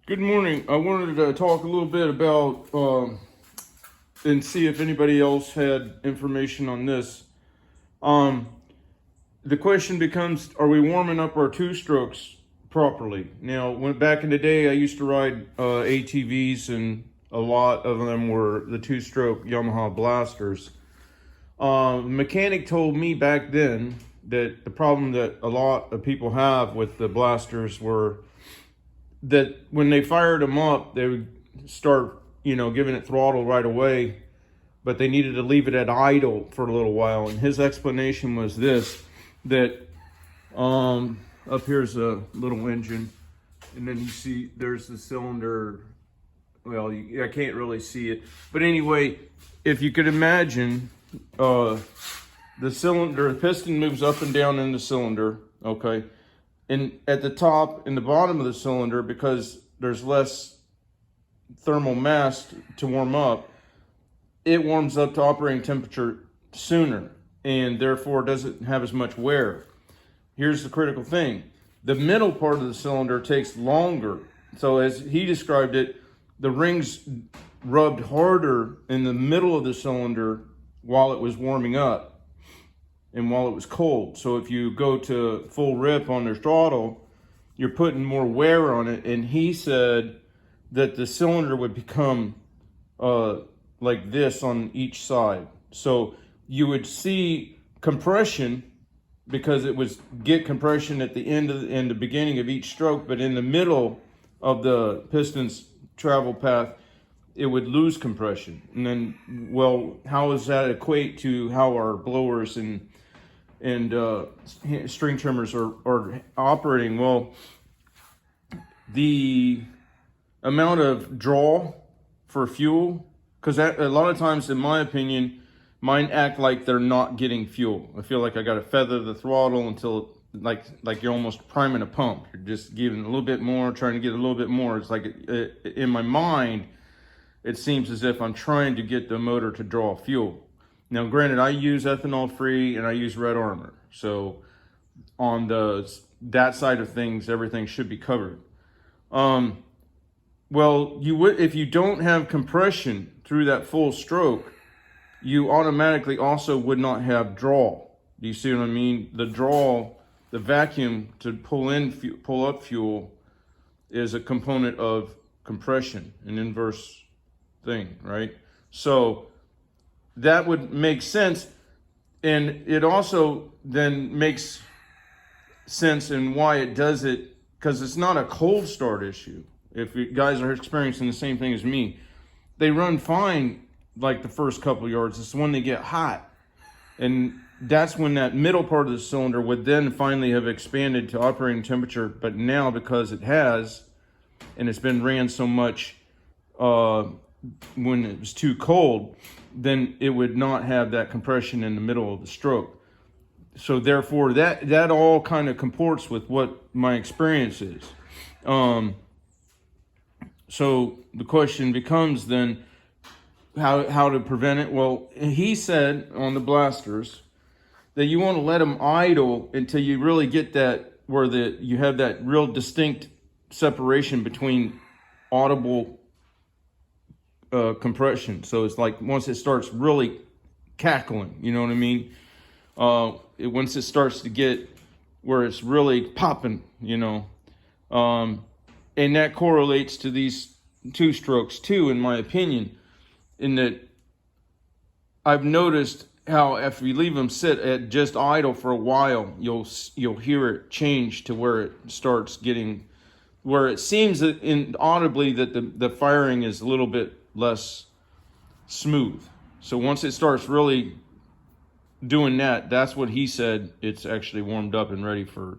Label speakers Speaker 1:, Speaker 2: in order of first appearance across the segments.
Speaker 1: Good morning. I wanted to talk a little bit about and see if anybody else had information on this. The question becomes, are we warming up our two-strokes properly? Now, back in the day, I used to ride ATVs, and a lot of them were the two-stroke Yamaha blasters. The mechanic told me back then that the problem that a lot of people have with the blasters were that when they fired them up, they would start, giving it throttle right away, but they needed to leave it at idle for a little while. And his explanation was this, that up here's a little engine, and then you see there's the cylinder. Well, I can't really see it, but anyway, if you could imagine, the piston moves up and down in the cylinder, okay? And at the top and the bottom of the cylinder, because there's less thermal mass to warm up, it warms up to operating temperature sooner and therefore doesn't have as much wear. Here's the critical thing. The middle part of the cylinder takes longer. So as he described it, the rings rubbed harder in the middle of the cylinder while it was warming up and while it was cold. So if you go to full rip on their throttle, you're putting more wear on it. And he said that the cylinder would become like this on each side. So you would see compression because it was get compression at the end and the beginning of each stroke, but in the middle of the piston's travel path, it would lose compression. And then, well, how does that equate to how our blowers and string trimmers are operating? Well, the amount of draw for fuel, because a lot of times, in my opinion, mine act like they're not getting fuel. I feel like I got to feather the throttle until like you're almost priming a pump. You're just giving a little bit more, trying to get a little bit more. It's like in my mind, it seems as if I'm trying to get the motor to draw fuel. Now, granted, I use ethanol free and I use Red Armor. So on that side of things, everything should be covered. Well, if you don't have compression through that full stroke, you automatically also would not have draw. Do you see what I mean? The draw, the vacuum to pull up fuel is a component of compression, an inverse thing, right? So that would make sense. And it also then makes sense in why it does it, because it's not a cold start issue. If you guys are experiencing the same thing as me, they run fine like the first couple yards. It's when they get hot. And that's when that middle part of the cylinder would then finally have expanded to operating temperature. But now, because it has, and it's been ran so much when it was too cold, then it would not have that compression in the middle of the stroke. So therefore, that all kind of comports with what my experience is. So the question becomes then, how to prevent it? Well, he said on the blasters that you want to let them idle until you really get that where you have that real distinct separation between audible compression. So it's like once it starts really cackling, you know what I mean? Once it starts to get where it's really popping, and that correlates to these two strokes too, in my opinion, in that I've noticed how if you leave them sit at just idle for a while, you'll hear it change to where it starts getting, where it seems that audibly that the firing is a little bit less smooth. So once it starts really doing that, that's what he said, it's actually warmed up and ready for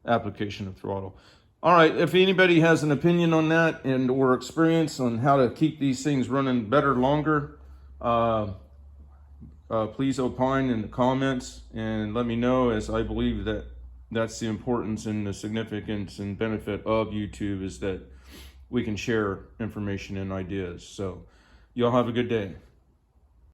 Speaker 1: application of throttle. All right, if anybody has an opinion on that or experience on how to keep these things running better, longer, please opine in the comments and let me know, as I believe that that's the importance and the significance and benefit of YouTube, is that we can share information and ideas. So y'all have a good day.